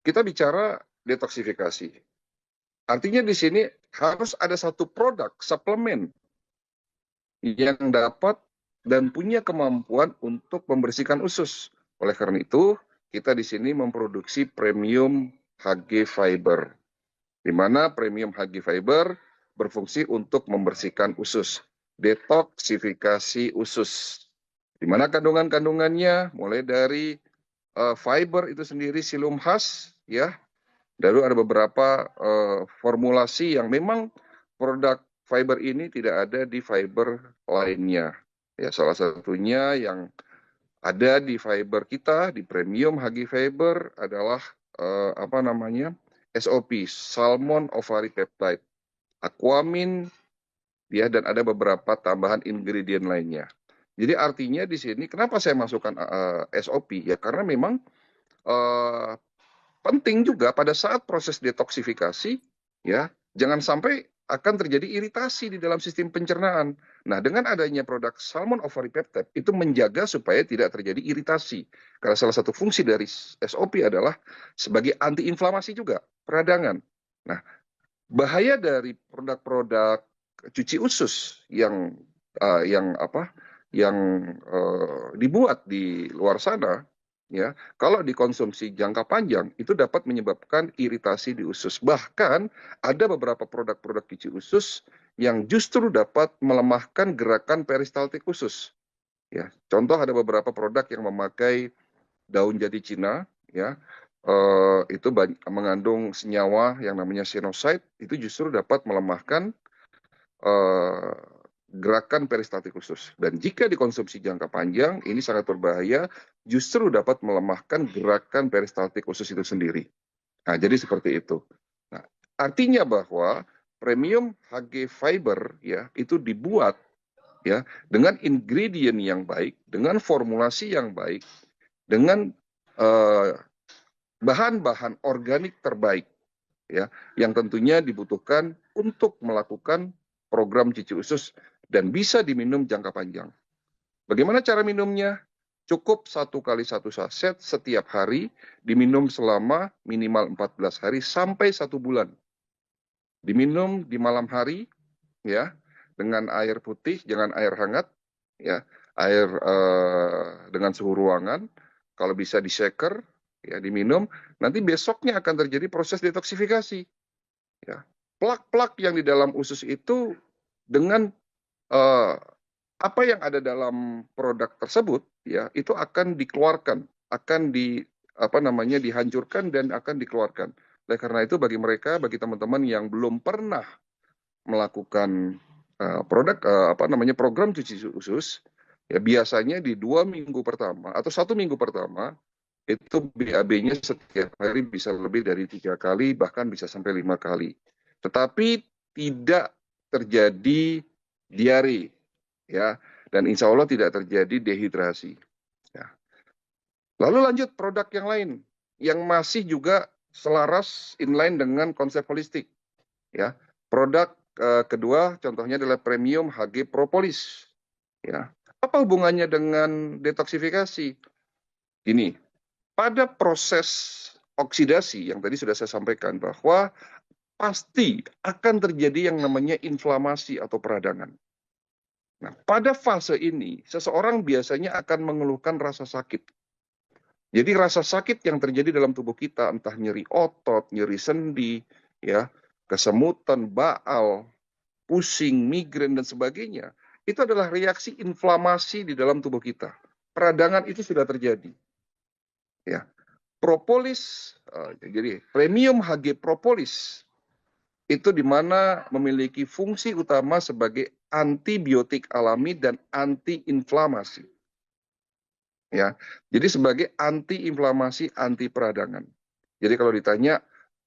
kita bicara detoksifikasi. Artinya di sini harus ada satu produk suplemen yang dapat dan punya kemampuan untuk membersihkan usus. Oleh karena itu, kita di sini memproduksi premium HG Fiber, di mana premium HG Fiber berfungsi untuk membersihkan usus, detoksifikasi usus. Di mana kandungan-kandungannya mulai dari fiber itu sendiri silum khas, ya. Lalu ada beberapa formulasi yang memang produk fiber ini tidak ada di fiber lainnya. Ya, salah satunya yang ada di fiber kita di premium HG Fiber adalah apa namanya? SOP, Salmon Ovary Peptide, Aquamin, ya, dan ada beberapa tambahan ingredient lainnya. Jadi artinya di sini kenapa saya masukkan SOP, ya karena memang uh, penting juga pada saat proses detoksifikasi, ya, jangan sampai akan terjadi iritasi di dalam sistem pencernaan. Nah, dengan adanya produk Salmon Ovary Peptide itu menjaga supaya tidak terjadi iritasi. Karena salah satu fungsi dari SOP adalah sebagai antiinflamasi juga, peradangan. Nah, bahaya dari produk-produk cuci usus yang dibuat di luar sana, ya, kalau dikonsumsi jangka panjang itu dapat menyebabkan iritasi di usus. Bahkan ada beberapa produk-produk cuci usus yang justru dapat melemahkan gerakan peristaltik usus. Ya, contoh ada beberapa produk yang memakai daun jati Cina, ya, itu mengandung senyawa yang namanya sinoside, itu justru dapat melemahkan eh, gerakan peristaltik usus. Dan jika dikonsumsi jangka panjang, ini sangat berbahaya, justru dapat melemahkan gerakan peristaltik usus itu sendiri. Nah, jadi seperti itu. Nah, artinya bahwa premium HG Fiber, ya, itu dibuat, ya, dengan ingredient yang baik, dengan formulasi yang baik, dengan bahan-bahan organik terbaik, ya, yang tentunya dibutuhkan untuk melakukan program cuci usus dan bisa diminum jangka panjang. Bagaimana cara minumnya? Cukup 1 kali 1 saset setiap hari, diminum selama minimal 14 hari sampai 1 bulan. Diminum di malam hari, ya, dengan air putih, jangan air hangat, ya, air dengan suhu ruangan. Kalau bisa di shaker, ya, diminum. Nanti besoknya akan terjadi proses detoksifikasi. Ya, plak-plak yang di dalam usus itu dengan apa yang ada dalam produk tersebut, ya, itu akan dikeluarkan, akan dihancurkan dan akan dikeluarkan. Oleh karena itu bagi mereka, bagi teman-teman yang belum pernah melakukan program cuci usus, ya biasanya di 2 minggu pertama atau 1 minggu pertama itu BAB-nya setiap hari bisa lebih dari 3 kali, bahkan bisa sampai 5 kali. Tetapi tidak terjadi diare, ya, dan insya Allah tidak terjadi dehidrasi. Ya. Lalu lanjut produk yang lain yang masih juga selaras inline dengan konsep holistik, ya. Produk kedua contohnya adalah premium HG Propolis, ya. Apa hubungannya dengan detoksifikasi? Ini pada proses oksidasi yang tadi sudah saya sampaikan bahwa pasti akan terjadi yang namanya inflamasi atau peradangan. Nah, pada fase ini, seseorang biasanya akan mengeluhkan rasa sakit. Jadi rasa sakit yang terjadi dalam tubuh kita, entah nyeri otot, nyeri sendi, ya, kesemutan, baal, pusing, migrain, dan sebagainya, itu adalah reaksi inflamasi di dalam tubuh kita. Peradangan itu sudah terjadi. Ya. Propolis, jadi premium HG Propolis, itu di mana memiliki fungsi utama sebagai antibiotik alami dan antiinflamasi. Ya, jadi sebagai antiinflamasi, anti peradangan. Jadi kalau ditanya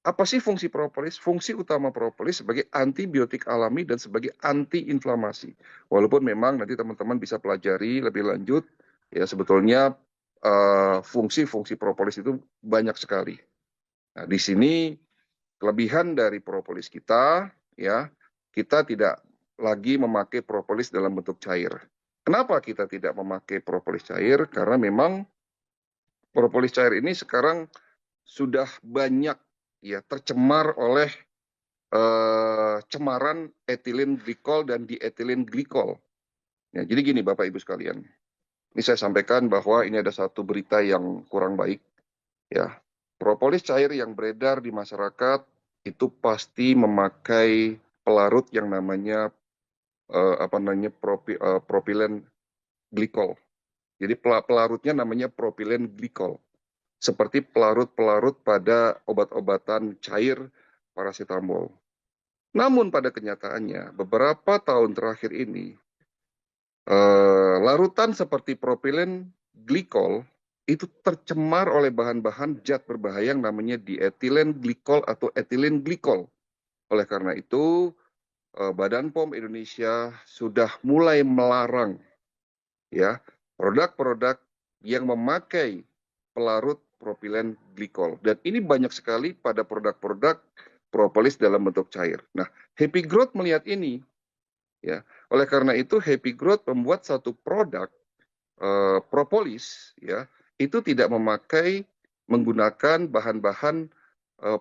apa sih fungsi propolis? Fungsi utama propolis sebagai antibiotik alami dan sebagai antiinflamasi. Walaupun memang nanti teman-teman bisa pelajari lebih lanjut, ya sebetulnya fungsi-fungsi propolis itu banyak sekali. Nah, di sini kelebihan dari propolis kita, ya, kita tidak lagi memakai propolis dalam bentuk cair. Kenapa kita tidak memakai propolis cair? Karena memang propolis cair ini sekarang sudah banyak ya tercemar oleh cemaran etilen glikol dan dietilen glikol. Ya, jadi gini Bapak Ibu sekalian, ini saya sampaikan bahwa ini ada satu berita yang kurang baik. Ya, propolis cair yang beredar di masyarakat itu pasti memakai pelarut yang namanya propilen glikol. Jadi pelarutnya namanya propilen glikol. Seperti pelarut-pelarut pada obat-obatan cair paracetamol. Namun pada kenyataannya, beberapa tahun terakhir ini, larutan seperti propilen glikol itu tercemar oleh bahan-bahan zat berbahaya yang namanya dietilen glikol atau etilen glikol. Oleh karena itu, Badan POM Indonesia sudah mulai melarang ya produk-produk yang memakai pelarut propilen glikol. Dan ini banyak sekali pada produk-produk propolis dalam bentuk cair. Nah, Happy Growth melihat ini, ya. Oleh karena itu, Happy Growth membuat satu produk propolis, ya, itu tidak menggunakan bahan-bahan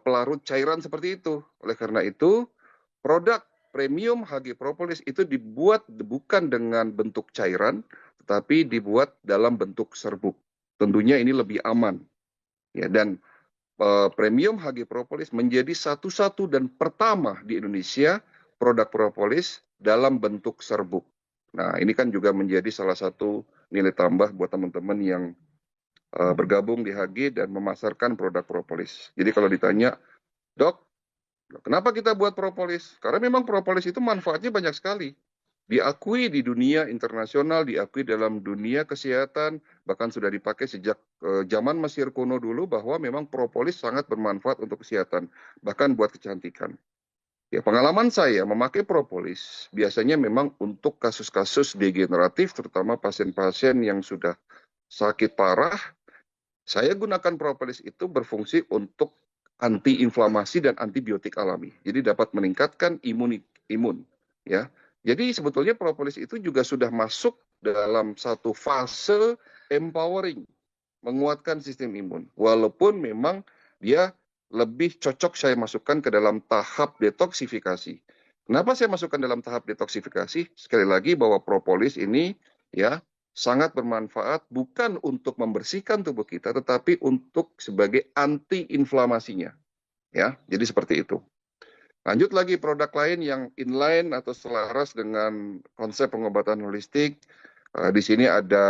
pelarut cairan seperti itu. Oleh karena itu, produk premium HG Propolis itu dibuat bukan dengan bentuk cairan, tetapi dibuat dalam bentuk serbuk. Tentunya ini lebih aman. Ya, dan premium HG Propolis menjadi satu-satu dan pertama di Indonesia produk propolis dalam bentuk serbuk. Nah, ini kan juga menjadi salah satu nilai tambah buat teman-teman yang bergabung di HG dan memasarkan produk propolis. Jadi kalau ditanya, Dok, kenapa kita buat propolis? Karena memang propolis itu manfaatnya banyak sekali. Diakui di dunia internasional, diakui dalam dunia kesehatan, bahkan sudah dipakai sejak zaman Mesir kuno dulu bahwa memang propolis sangat bermanfaat untuk kesehatan, bahkan buat kecantikan. Ya, pengalaman saya memakai propolis biasanya memang untuk kasus-kasus degeneratif, terutama pasien-pasien yang sudah sakit parah. Saya gunakan propolis itu berfungsi untuk antiinflamasi dan antibiotik alami. Jadi dapat meningkatkan imun. Ya. Jadi sebetulnya propolis itu juga sudah masuk dalam satu fase empowering, menguatkan sistem imun. Walaupun memang dia lebih cocok saya masukkan ke dalam tahap detoksifikasi. Kenapa saya masukkan dalam tahap detoksifikasi? Sekali lagi bahwa propolis ini ya sangat bermanfaat bukan untuk membersihkan tubuh kita, tetapi untuk sebagai anti-inflamasinya. Ya, jadi seperti itu. Lanjut lagi produk lain yang inline atau selaras dengan konsep pengobatan holistik. Di sini ada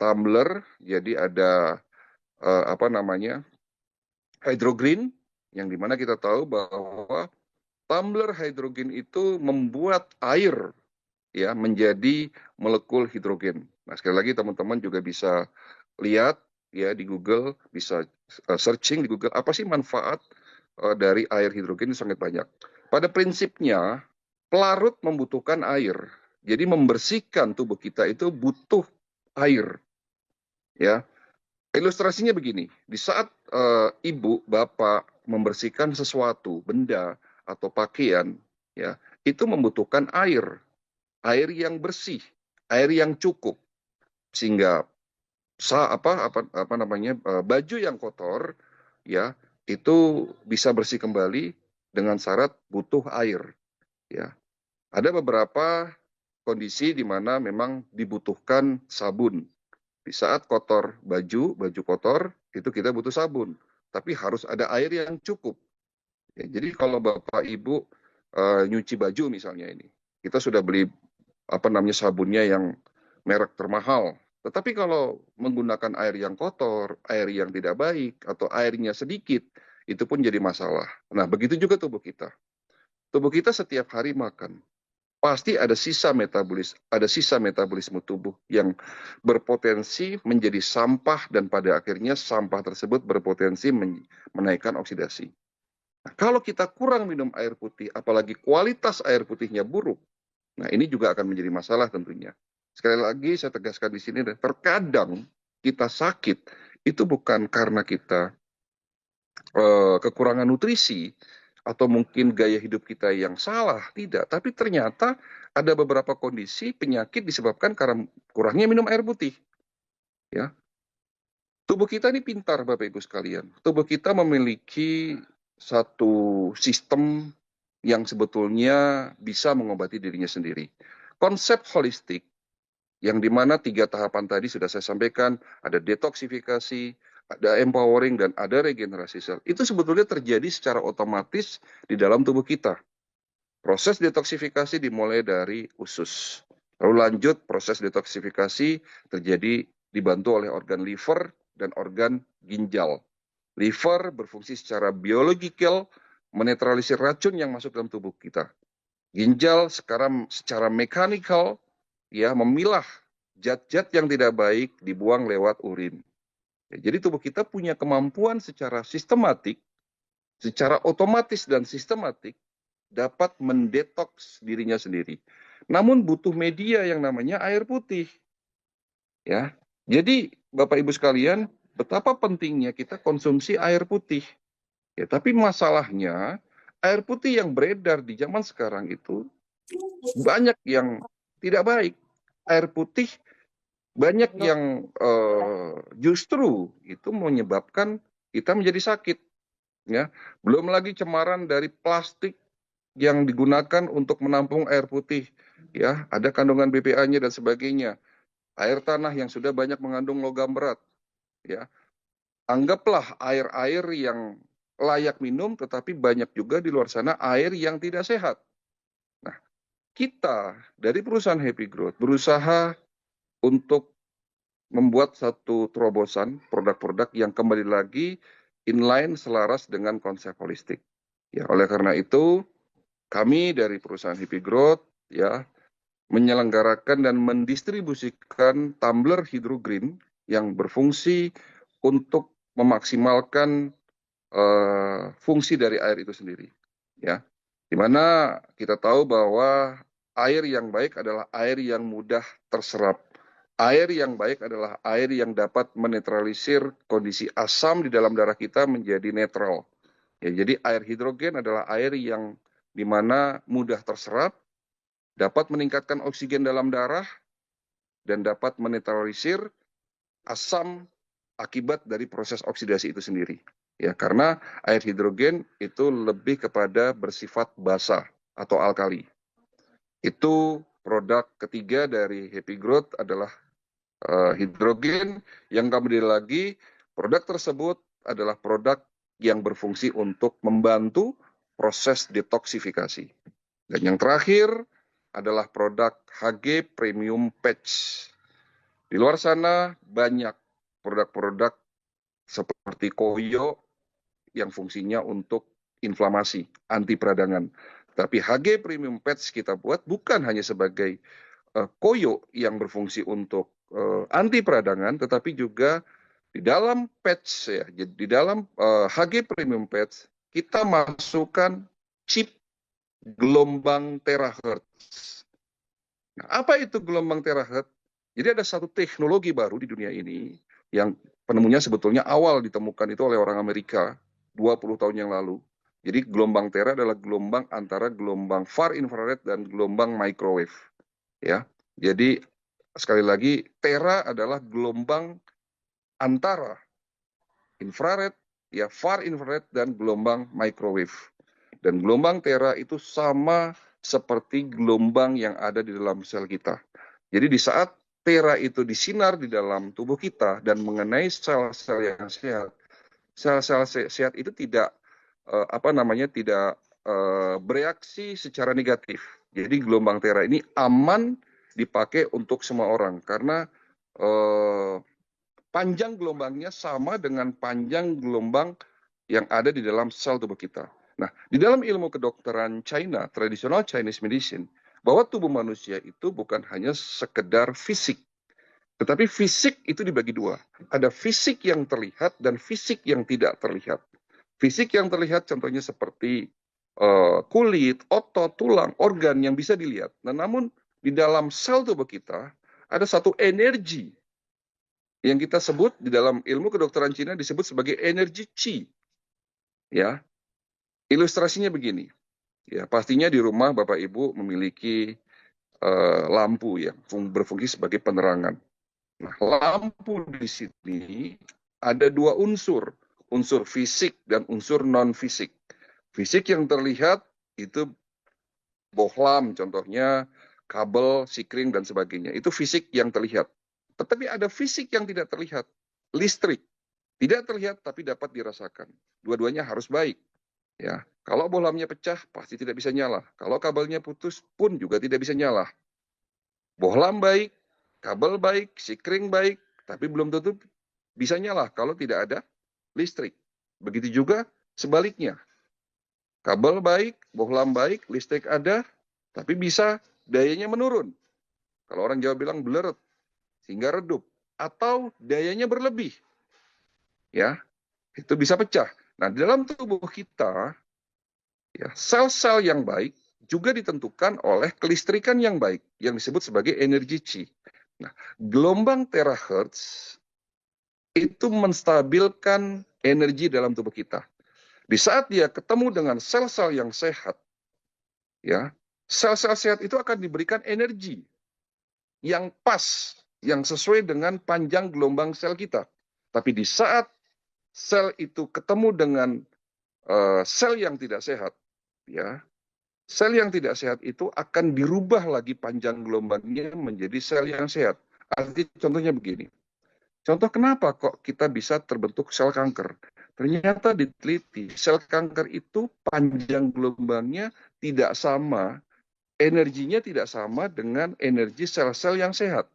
tumbler, jadi ada apa namanya hydrogreen, yang dimana kita tahu bahwa tumbler hidrogen itu membuat air ya menjadi molekul hidrogen. Nah, sekali lagi teman-teman juga bisa lihat ya di Google, bisa searching di Google apa sih manfaat dari air hidrogen, itu sangat banyak. Pada prinsipnya pelarut membutuhkan air. Jadi membersihkan tubuh kita itu butuh air. Ya. Ilustrasinya begini, di saat ibu, bapak membersihkan sesuatu, benda atau pakaian, ya, itu membutuhkan air yang bersih, air yang cukup, sehingga baju yang kotor, ya, itu bisa bersih kembali dengan syarat butuh air, ya. Ada beberapa kondisi di mana memang dibutuhkan sabun. Di saat kotor baju kotor, itu kita butuh sabun. Tapi harus ada air yang cukup. Ya, jadi kalau Bapak Ibu nyuci baju misalnya ini, kita sudah beli sabunnya yang merek termahal. Tetapi kalau menggunakan air yang kotor, air yang tidak baik, atau airnya sedikit, itu pun jadi masalah. Nah, begitu juga tubuh kita. Tubuh kita setiap hari makan. Pasti ada sisa metabolisme tubuh yang berpotensi menjadi sampah dan pada akhirnya sampah tersebut berpotensi menaikkan oksidasi. Nah, kalau kita kurang minum air putih, apalagi kualitas air putihnya buruk, nah ini juga akan menjadi masalah tentunya. Sekali lagi saya tegaskan di sini, terkadang kita sakit itu bukan karena kita kekurangan nutrisi atau mungkin gaya hidup kita yang salah, tidak. Tapi ternyata ada beberapa kondisi penyakit disebabkan karena kurangnya minum air putih. Ya, Tubuh kita ini pintar, Bapak Ibu sekalian. Tubuh kita memiliki satu sistem yang sebetulnya bisa mengobati dirinya sendiri. Konsep holistik yang dimana 3 tahapan tadi sudah saya sampaikan, ada detoksifikasi, ada empowering, dan ada regenerasi sel. Itu sebetulnya terjadi secara otomatis di dalam tubuh kita. Proses detoksifikasi dimulai dari usus. Lalu lanjut proses detoksifikasi terjadi dibantu oleh organ liver dan organ ginjal. Liver berfungsi secara biologikal menetralisir racun yang masuk dalam tubuh kita. Ginjal sekarang secara mekanikal ya memilah zat-zat yang tidak baik dibuang lewat urin. Ya, jadi tubuh kita punya kemampuan secara sistematik, secara otomatis dan sistematik dapat mendetoks dirinya sendiri. Namun butuh media yang namanya air putih. Ya, jadi Bapak Ibu sekalian, betapa pentingnya kita konsumsi air putih. Ya, tapi masalahnya air putih yang beredar di zaman sekarang itu banyak yang tidak baik. Air putih banyak yang justru itu menyebabkan kita menjadi sakit. Ya, belum lagi cemaran dari plastik yang digunakan untuk menampung air putih. Ya, ada kandungan BPA-nya dan sebagainya. Air tanah yang sudah banyak mengandung logam berat. Ya, anggaplah air-air yang layak minum, tetapi banyak juga di luar sana air yang tidak sehat. Nah, kita dari perusahaan Happy Growth berusaha untuk membuat satu terobosan produk-produk yang kembali lagi inline selaras dengan konsep holistik. Ya, oleh karena itu kami dari perusahaan Happy Growth ya menyelenggarakan dan mendistribusikan tumbler hidrogreen yang berfungsi untuk memaksimalkan fungsi dari air itu sendiri. Ya, di mana kita tahu bahwa air yang baik adalah air yang mudah terserap. Air yang baik adalah air yang dapat menetralisir kondisi asam di dalam darah kita menjadi netral. Ya, jadi air hidrogen adalah air yang dimana mudah terserap, dapat meningkatkan oksigen dalam darah, dan dapat menetralisir asam akibat dari proses oksidasi itu sendiri. Ya, karena air hidrogen itu lebih kepada bersifat basa atau alkali. Itu produk ketiga dari Happy Growth adalah hidrogen yang kembali lagi produk tersebut adalah produk yang berfungsi untuk membantu proses detoksifikasi. Dan yang terakhir adalah produk HG Premium Patch. Di luar sana banyak produk-produk seperti koyo yang fungsinya untuk inflamasi, anti peradangan. Tapi HG Premium Patch kita buat bukan hanya sebagai koyo yang berfungsi untuk anti peradangan, tetapi juga di dalam patch ya, di dalam HG Premium Patch kita masukkan chip gelombang terahertz. Nah, apa itu gelombang terahertz? Jadi ada satu teknologi baru di dunia ini yang penemunya sebetulnya awal ditemukan itu oleh orang Amerika 20 tahun yang lalu. Jadi gelombang tera adalah gelombang antara gelombang far infrared dan gelombang microwave. Ya, jadi sekali lagi tera adalah gelombang antara infrared, ya far infrared dan gelombang microwave. Dan gelombang tera itu sama seperti gelombang yang ada di dalam sel kita. Jadi di saat tera itu disinar di dalam tubuh kita dan mengenai sel-sel yang sehat, sel-sel sehat itu tidak tidak bereaksi secara negatif. Jadi gelombang tera ini aman dipakai untuk semua orang karena panjang gelombangnya sama dengan panjang gelombang yang ada di dalam sel tubuh kita. Nah, di dalam ilmu kedokteran China, tradisional Chinese medicine, bahwa tubuh manusia itu bukan hanya sekedar fisik, tetapi fisik itu dibagi dua. Ada fisik yang terlihat dan fisik yang tidak terlihat. Fisik yang terlihat contohnya seperti kulit, otot, tulang, organ yang bisa dilihat. Nah, namun di dalam sel tubuh kita ada satu energi yang kita sebut di dalam ilmu kedokteran Cina disebut sebagai energi qi. Ya, ilustrasinya begini. Ya, pastinya di rumah Bapak Ibu memiliki lampu yang berfungsi sebagai penerangan. Nah, lampu di sini ada dua unsur, unsur fisik dan unsur non-fisik. Fisik yang terlihat itu bohlam, contohnya kabel, sikring, dan sebagainya. Itu fisik yang terlihat. Tetapi ada fisik yang tidak terlihat, listrik. Tidak terlihat tapi dapat dirasakan. Dua-duanya harus baik. Ya, kalau bohlamnya pecah pasti tidak bisa nyala. Kalau kabelnya putus pun juga tidak bisa nyala. Bohlam baik, kabel baik, sikring baik, tapi belum tentu bisa nyala kalau tidak ada listrik. Begitu juga sebaliknya. Kabel baik, bohlam baik, listrik ada, tapi bisa dayanya menurun. Kalau orang Jawa bilang bleret, sehingga redup. Atau dayanya berlebih, ya, itu bisa pecah. Nah, di dalam tubuh kita, ya, sel-sel yang baik juga ditentukan oleh kelistrikan yang baik, yang disebut sebagai energi Qi. Nah, gelombang terahertz itu menstabilkan energi dalam tubuh kita. Di saat dia ketemu dengan sel-sel yang sehat, ya, sel-sel sehat itu akan diberikan energi yang pas, yang sesuai dengan panjang gelombang sel kita. Tapi di saat sel itu ketemu dengan sel yang tidak sehat, ya, sel yang tidak sehat itu akan dirubah lagi panjang gelombangnya menjadi sel yang sehat. Artinya contohnya begini. Contoh kenapa kok kita bisa terbentuk sel kanker? Ternyata diteliti, sel kanker itu panjang gelombangnya tidak sama, energinya tidak sama dengan energi sel-sel yang sehat.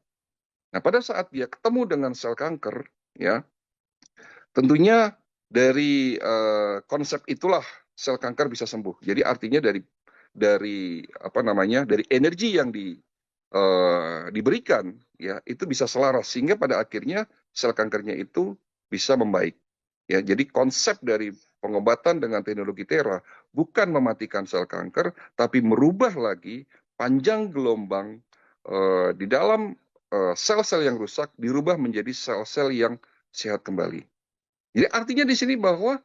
Nah, pada saat dia ketemu dengan sel kanker, ya, tentunya dari konsep itulah sel kanker bisa sembuh. Jadi artinya dari apa namanya, dari energi yang diberikan, ya, itu bisa selaras sehingga pada akhirnya sel kankernya itu bisa membaik. Ya, jadi konsep dari pengobatan dengan teknologi Tera bukan mematikan sel kanker, tapi merubah lagi panjang gelombang di dalam sel-sel yang rusak dirubah menjadi sel-sel yang sehat kembali. Jadi artinya di sini bahwa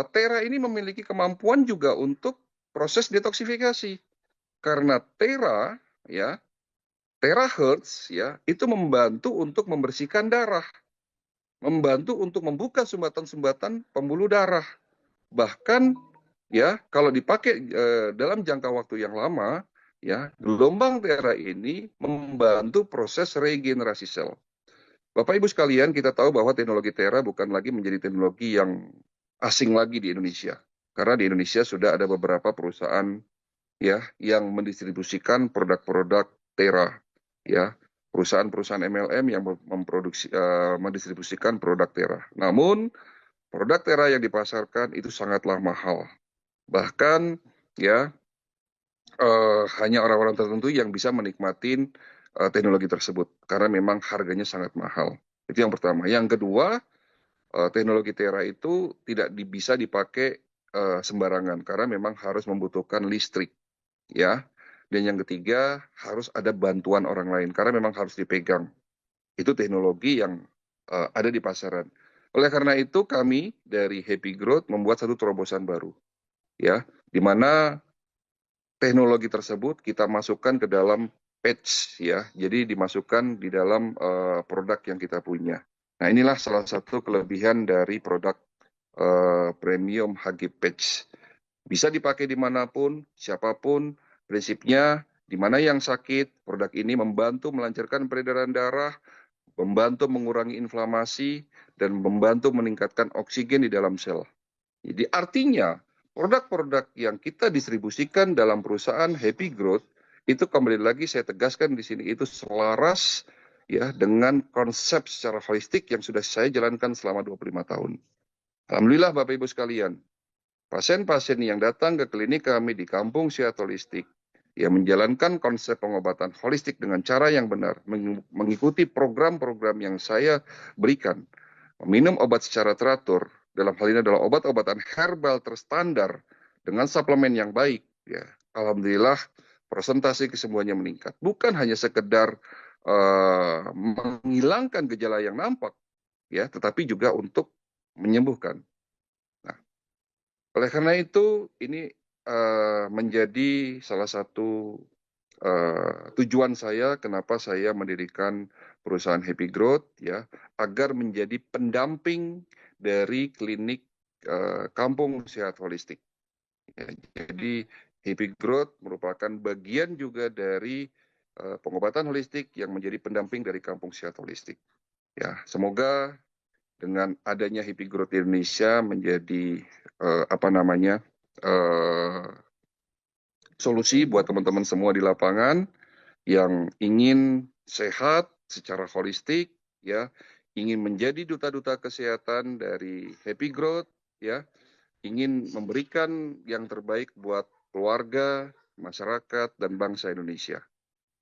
Tera ini memiliki kemampuan juga untuk proses detoksifikasi karena Tera, ya, terahertz, ya, itu membantu untuk membersihkan darah, membantu untuk membuka sumbatan-sumbatan pembuluh darah. Bahkan, ya, kalau dipakai dalam jangka waktu yang lama, ya, gelombang Tera ini membantu proses regenerasi sel. Bapak Ibu sekalian, kita tahu bahwa teknologi Tera bukan lagi menjadi teknologi yang asing lagi di Indonesia. Karena di Indonesia sudah ada beberapa perusahaan, ya, yang mendistribusikan produk-produk Tera, ya, perusahaan-perusahaan MLM yang mendistribusikan produk Tera. Namun produk Tera yang dipasarkan itu sangatlah mahal. Bahkan, ya, hanya orang-orang tertentu yang bisa menikmati teknologi tersebut karena memang harganya sangat mahal. Itu yang pertama. Yang kedua, teknologi Tera itu tidak bisa dipakai sembarangan karena memang harus membutuhkan listrik, ya. Dan yang ketiga, harus ada bantuan orang lain karena memang harus dipegang. Itu teknologi yang ada di pasaran. Oleh karena itu, kami dari Happy Growth membuat satu terobosan baru, ya, di mana teknologi tersebut kita masukkan ke dalam patch, ya. Jadi dimasukkan di dalam produk yang kita punya. Nah, inilah salah satu kelebihan dari produk premium HG Patch. Bisa dipakai dimanapun, siapapun, prinsipnya di mana yang sakit, produk ini membantu melancarkan peredaran darah, membantu mengurangi inflamasi, dan membantu meningkatkan oksigen di dalam sel. Jadi artinya produk-produk yang kita distribusikan dalam perusahaan Happy Growth itu kembali lagi saya tegaskan di sini itu selaras, ya, dengan konsep secara holistik yang sudah saya jalankan selama 25 tahun. Alhamdulillah Bapak Ibu sekalian, pasien-pasien yang datang ke klinik kami di Kampung Sehat Holistik yang menjalankan konsep pengobatan holistik dengan cara yang benar, mengikuti program-program yang saya berikan, meminum obat secara teratur, dalam hal ini adalah obat-obatan herbal terstandar dengan suplemen yang baik, ya, alhamdulillah persentase kesembuhannya meningkat. Bukan hanya sekedar menghilangkan gejala yang nampak, ya, tetapi juga untuk menyembuhkan. Nah, oleh karena itu ini menjadi salah satu tujuan saya kenapa saya mendirikan perusahaan Happy Growth ya, agar menjadi pendamping dari klinik kampung sehat holistik. Ya, jadi Happy Growth merupakan bagian juga dari pengobatan holistik yang menjadi pendamping dari kampung sehat holistik. Ya, semoga dengan adanya Happy Growth di Indonesia menjadi solusi buat teman-teman semua di lapangan yang ingin sehat secara holistik, ya, ingin menjadi duta-duta kesehatan dari Happy Growth, ya, ingin memberikan yang terbaik buat keluarga, masyarakat, dan bangsa Indonesia.